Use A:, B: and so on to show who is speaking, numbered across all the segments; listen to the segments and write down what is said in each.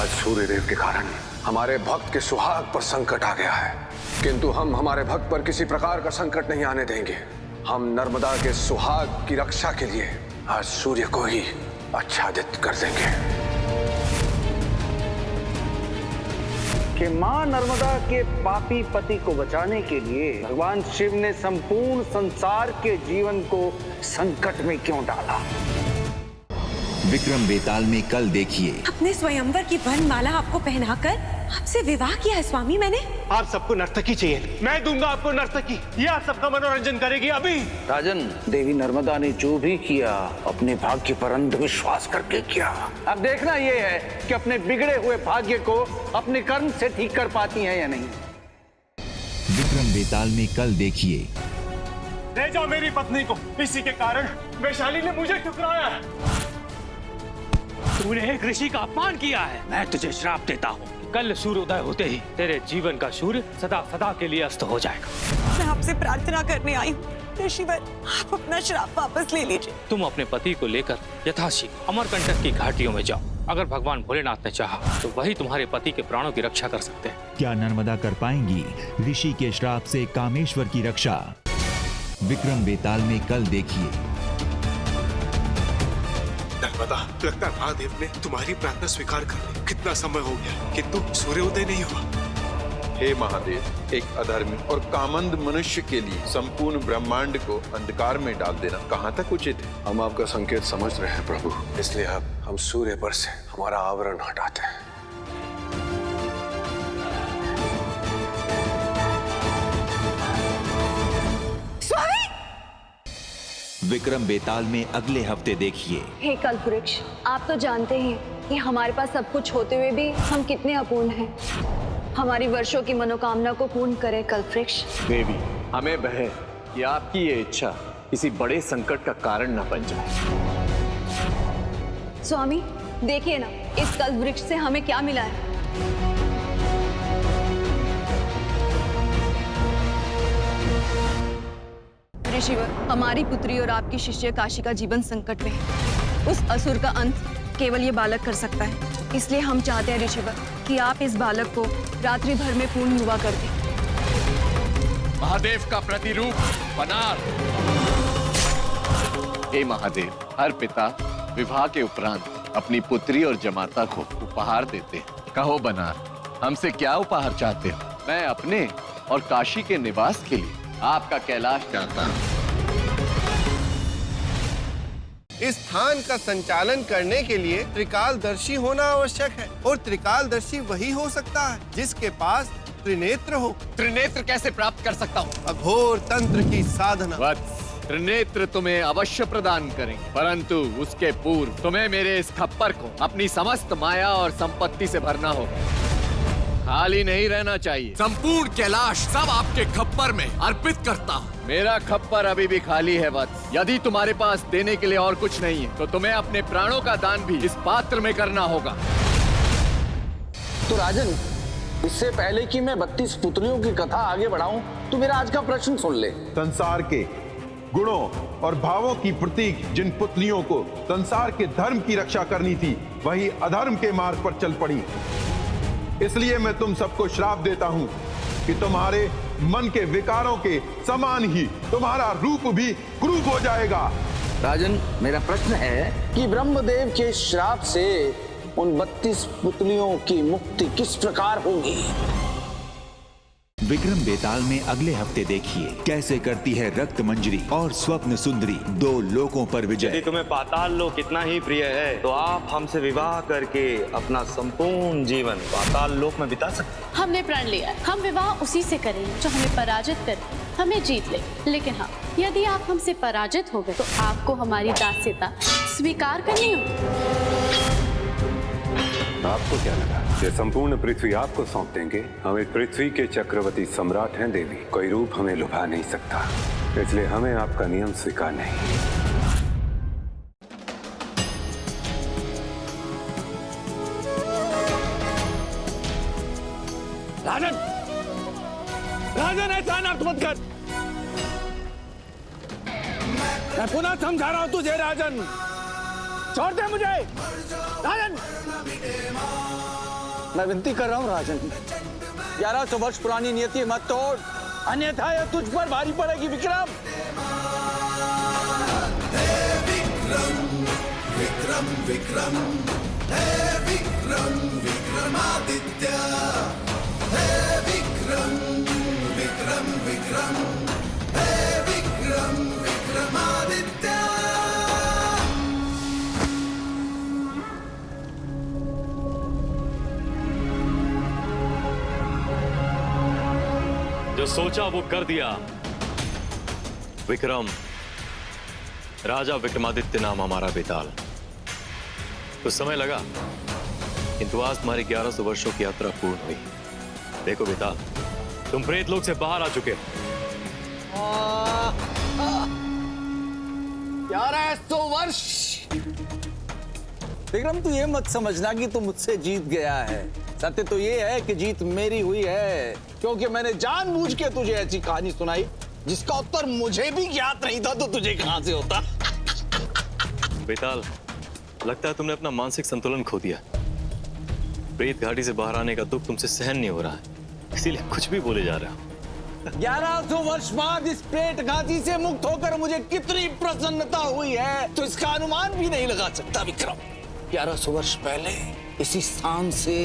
A: आज सूर्यदेव के कारण हमारे भक्त के सुहाग पर संकट आ गया है, किंतु हम हमारे भक्त पर किसी प्रकार का संकट नहीं आने देंगे। हम नर्मदा के सुहाग की रक्षा के लिए आज सूर्य को ही आच्छादित कर देंगे।
B: कि मां नर्मदा के पापी पति को बचाने के लिए भगवान शिव ने संपूर्ण संसार के जीवन को संकट में क्यों डाला।
C: विक्रम बेताल में कल देखिए।
D: अपने स्वयंवर की वरमाला आपको पहनाकर आपसे विवाह किया है स्वामी मैंने।
E: आप सबको नर्तकी चाहिए, मैं दूंगा आपको नर्तकी। ये आप सबका मनोरंजन करेगी अभी।
B: राजन, देवी नर्मदा ने जो भी किया अपने भाग्य पर अंधविश्वास करके किया। अब देखना ये है कि अपने बिगड़े हुए भाग्य को अपने कर्म से ठीक कर पाती हैं या नहीं।
C: विक्रम बेताल में कल देखिए।
E: ले जाओ मेरी पत्नी को, इसी के कारण वैशाली ने मुझे ठुकराया है।
F: तूने एक ऋषि का अपमान किया है। मैं तुझे श्राप देता हूँ, कल सूर्योदय होते ही तेरे जीवन का सूर्य सदा सदा के लिए अस्त हो जाएगा।
D: मैं आपसे प्रार्थना करने आई हूँ ऋषिवर, आप अपना श्राप वापस ले लीजिए।
F: तुम अपने पति को लेकर यथाशीघ्र अमरकंटक की घाटियों में जाओ। अगर भगवान भोलेनाथ ने चाहा तो वही तुम्हारे पति के प्राणों की रक्षा कर सकते हैं।
C: क्या नर्मदा कर पाएंगी ऋषि के श्राप से कामेश्वर की रक्षा? विक्रम बेताल में कल देखिए।
E: नर्मदा, लगता है महादेव ने तुम्हारी प्रार्थना स्वीकार कर ली। कितना समय हो गया किंतु सूर्योदय नहीं हुआ।
G: हे महादेव, एक अधर्मी और कामंद मनुष्य के लिए संपूर्ण ब्रह्मांड को अंधकार में डाल देना कहाँ तक उचित है?
A: हम आपका संकेत समझ रहे हैं प्रभु, इसलिए अब हम सूर्य पर से हमारा आवरण हटाते हैं।
C: विक्रम बेताल में अगले हफ्ते देखिए।
H: हे कल्पवृक्ष, आप तो जानते हैं कि हमारे पास सब कुछ होते हुए भी हम कितने अपूर्ण हैं। हमारी वर्षों की मनोकामना को पूर्ण करें कल्पवृक्ष।
I: देवी, हमें भय है कि आपकी ये इच्छा किसी बड़े संकट का कारण न बन जाए।
H: स्वामी देखिए ना, इस कल्पवृक्ष से हमें क्या मिला है। ऋषिवर, हमारी पुत्री और आपकी शिष्य काशी का जीवन संकट में है। उस असुर का अंत केवल ये बालक कर सकता है। इसलिए हम चाहते हैं ऋषिवर कि आप इस बालक को रात्रि भर में पूर्ण युवा कर दें।
I: महादेव का प्रतिरूप बनार। हे महादेव, हर पिता विवाह के उपरांत अपनी पुत्री और जमाता को उपहार देते हैं। कहो बनार, हमसे क्या उपहार चाहते हो? मैं अपने और काशी के निवास के लिए आपका कैलाश चाहता हूं।
J: इस स्थान का संचालन करने के लिए त्रिकालदर्शी होना आवश्यक है, और त्रिकालदर्शी वही हो सकता है जिसके पास त्रिनेत्र हो।
I: त्रिनेत्र कैसे प्राप्त कर सकता हूँ?
J: अघोर तंत्र की साधना।
I: वत्स, त्रिनेत्र तुम्हें अवश्य प्रदान करेंगे, परंतु उसके पूर्व तुम्हें मेरे इस खप्पर को अपनी समस्त माया और संपत्ति से भरना होगा। खाली नहीं रहना चाहिए।
K: संपूर्ण कैलाश सब आपके खप्पर में अर्पित करता हूँ।
I: मेरा खप्पर अभी भी खाली है वत्स। यदि तुम्हारे पास देने के लिए और कुछ नहीं है तो तुम्हें अपने प्राणों का दान भी इस पात्र में करना होगा।
B: तो राजन, इससे पहले कि मैं 32 पुतलियों की कथा आगे बढ़ाऊं, तो मेरा आज का प्रश्न सुन ले।
G: संसार के गुणों और भावों की प्रतीक जिन पुतलियों को संसार के धर्म की रक्षा करनी थी, वही अधर्म के मार्ग पर चल पड़ी। इसलिए मैं तुम सबको श्राप देता हूं कि तुम्हारे मन के विकारों के समान ही तुम्हारा रूप भी क्रूप हो जाएगा।
B: राजन, मेरा प्रश्न है कि ब्रह्मदेव के श्राप से उन 32 पुतलियों की मुक्ति किस प्रकार होगी?
C: विक्रम बेताल में अगले हफ्ते देखिए कैसे करती है रक्त मंजरी और स्वप्न सुंदरी 2 लोकों पर विजय।
L: यदि तुम्हें पाताल लोक कितना ही प्रिय है तो आप हमसे विवाह करके अपना संपूर्ण जीवन पाताल लोक में बिता सकते हैं।
M: हमने प्रण लिया है, हम विवाह उसी से करेंगे जो हमें पराजित करे, हमें जीत ले। लेकिन हाँ, यदि आप हमसे पराजित हो गए तो आपको हमारी दास्यता स्वीकार करनी होगी।
A: आपको क्या लगा ये संपूर्ण पृथ्वी आपको सौंप देंगे? हम एक पृथ्वी के चक्रवर्ती सम्राट हैं देवी, कोई रूप हमें लुभा नहीं सकता, इसलिए हमें आपका नियम स्वीकार नहीं।
F: राजन, राजन ऐसा अनर्थ मत कर। मैं पुनः समझा रहा हूं तुझे राजन, छोड़ दे मुझे। राजन,
B: मैं विनती कर रहा हूँ राजन, 1100 वर्ष पुरानी नियति मत तोड़, अन्यथा यह तुझ पर भारी पड़ेगी विक्रम।
K: विक्रम विक्रम हे विक्रम विक्रमादित्य हे विक्रम विक्रम विक्रम हे विक्रम विक्रमादित्य।
L: जो सोचा वो कर दिया। विक्रम, राजा विक्रमादित्य नाम हमारा बेताल। कुछ समय लगा, किंतु आज तुम्हारी 1100 वर्षों की यात्रा पूर्ण हुई। देखो बेताल, तुम प्रेत लोक से बाहर आ चुके हो।
B: 1100 वर्ष। विक्रम, तू ये मत समझना कि तू मुझसे जीत गया है। सत्य तो ये है कि जीत मेरी हुई है, क्योंकि मैंने जानबूझ के तुझे ऐसी कहानी सुनाई जिसका उत्तर मुझे भी ज्ञात नहीं था, तो तुझे कहां से होता।
L: बेताल, लगता है तुमने अपना मानसिक संतुलन खो दिया। प्रेत घाटी से बाहर आने का दुख तुमसे सहन नहीं हो रहा है, इसीलिए कुछ भी बोले जा रहे हो।
B: 1100 वर्ष बाद इस प्रेत घाटी से मुक्त होकर मुझे कितनी प्रसन्नता हुई है तो इसका अनुमान भी नहीं लगा सकता विक्रम। 1100 वर्ष पहले इसी स्थान से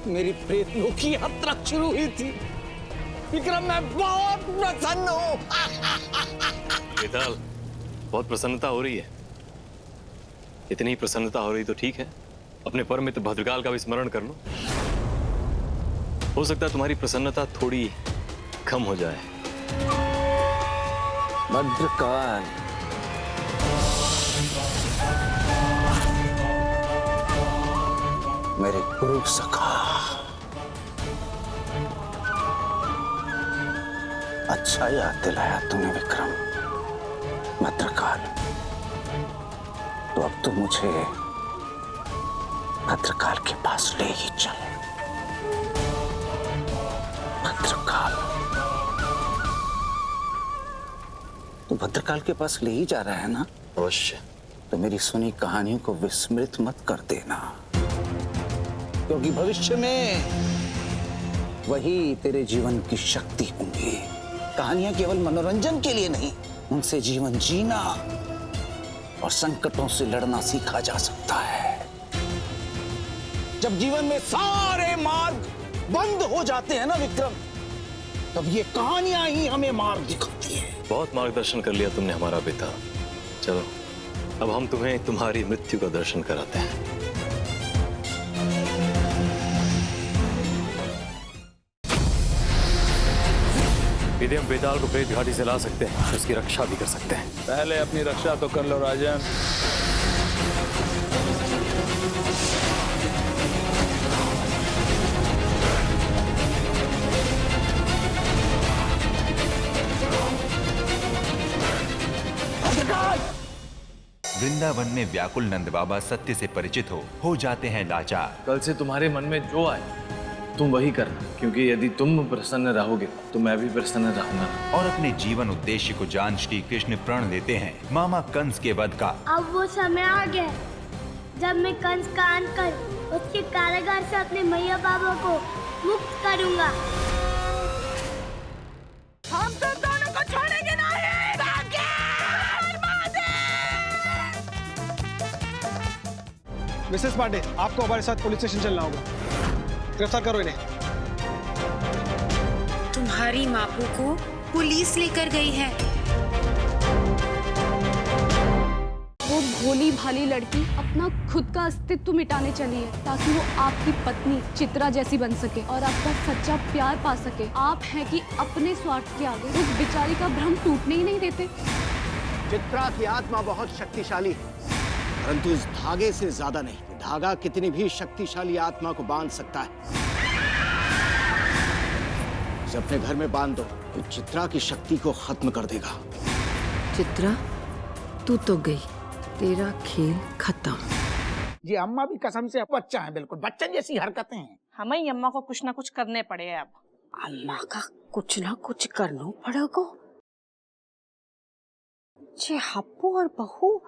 B: मेरी प्रेत लोक की यात्रा शुरू हुई थी। विक्रम, मैं बहुत प्रसन्न हूँ।
L: बेताल, बहुत प्रसन्नता हो रही है। इतनी ही प्रसन्नता हो रही तो ठीक है, अपने परम मित्र भद्रकाल का भी स्मरण कर लो। हो सकता है तुम्हारी प्रसन्नता थोड़ी कम हो जाए।
B: भद्रकाल, मेरे गुरु सखा, अच्छा याद दिलाया तूने विक्रम। भद्रकाल, तो अब तो मुझे भद्रकाल के पास ले ही चल। भद्रकाल, तू भद्रकाल के पास ले ही जा रहा है ना?
L: अवश्य।
B: तो मेरी सुनी कहानियों को विस्मृत मत कर देना, क्योंकि भविष्य में वही तेरे जीवन की शक्ति होंगी। कहानियां केवल मनोरंजन के लिए नहीं, उनसे जीवन जीना और संकटों से लड़ना सीखा जा सकता है। जब जीवन में सारे मार्ग बंद हो जाते हैं ना विक्रम, तब ये कहानियां ही हमें मार्ग दिखाती हैं।
L: बहुत मार्गदर्शन कर लिया तुमने हमारा बेटा। चलो, अब हम तुम्हें तुम्हारी मृत्यु का दर्शन कराते हैं। यदि हम बेताल को प्रेत घाटी से ला सकते हैं तो उसकी रक्षा भी कर सकते हैं।
B: पहले अपनी रक्षा तो कर लो राजन।
C: वृंदावन में व्याकुल नंद बाबा सत्य से परिचित हो जाते हैं लाचार।
N: कल से तुम्हारे मन में जो आए तुम वही करना, क्योंकि यदि तुम प्रसन्न रहोगे तो मैं भी प्रसन्न रहूंगा।
C: और अपने जीवन उद्देश्य को जान श्री कृष्ण प्रण लेते हैं मामा कंस के वध का।
O: अब वो समय आ गया जब मैं कंस का अंत कर उसके कारागार से अपने मैया बाबा को मुक्त करूंगा।
P: हम तो दोनों को छोड़ेंगे नहीं।
Q: मिसेस पांडे, आपको हमारे साथ पुलिस स्टेशन चलना होगा। गिरफ्तार करो इन्हें।
D: तुम्हारी मापू को पुलिस लेकर गई है।
H: वो भोली भाली लड़की अपना खुद का अस्तित्व मिटाने चली है ताकि वो आपकी पत्नी चित्रा जैसी बन सके और आपका सच्चा प्यार पा सके। आप हैं कि अपने स्वार्थ के आगे उस बेचारी का भ्रम टूटने ही नहीं देते।
B: चित्रा की आत्मा बहुत शक्तिशाली है, परंतु इस धागे से ज्यादा नहीं। धागा कितनी भी शक्तिशाली आत्मा को बांध सकता है। इसे अपने घर में बांध दो तो चित्रा की शक्ति को खत्म कर देगा।
R: चित्रा, तू तो गई, तेरा खेल खत्म।
B: जी अम्मा भी कसम से बच्चा है, बिल्कुल बच्चन जैसी हरकतें हैं।
P: हमें ही अम्मा को कुछ ना कुछ करने पड़े। अब
D: अम्मा का कुछ ना कुछ करना पड़ेगा। जे हप्पू और बहू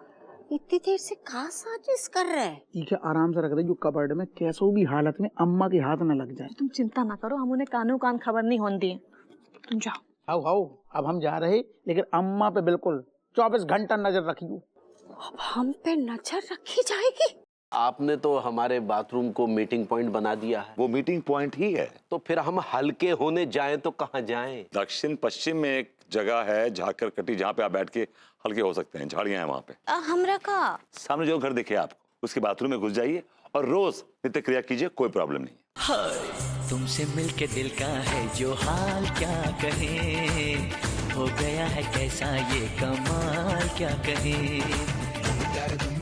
D: इतनी देर से कहाँ साजिश कर रहे हैं?
Q: ठीक है, आराम से रख दे, जो कबर्ड में कैसो भी हालत में अम्मा के हाथ न लग जाए।
P: तुम चिंता ना करो, हम उन्हें कानों कान खबर नहीं होने दिए। तुम जाओ।
Q: आओ आओ, अब हम जा रहे, लेकिन अम्मा पे बिल्कुल 24 घंटा नजर रखियो।
D: अब हम पे नजर रखी जाएगी?
S: आपने तो हमारे बाथरूम को मीटिंग पॉइंट बना दिया है।
T: वो मीटिंग पॉइंट ही है।
S: तो फिर हम हल्के होने जाएं तो कहाँ जाएं?
T: दक्षिण पश्चिम में एक जगह है झाकर कटी, जहाँ पे आप बैठ के हल्के हो सकते हैं। झाड़ियां हैं वहाँ पे।
D: हमरा का
T: सामने जो घर दिखे आपको, उसके बाथरूम में घुस जाइए और रोज नित्य क्रिया कीजिए, कोई प्रॉब्लम नहीं।
U: हाय तुमसे मिलके दिल का है जो हाल, क्या कहें, हो गया है कैसा ये कमाल, क्या कहें।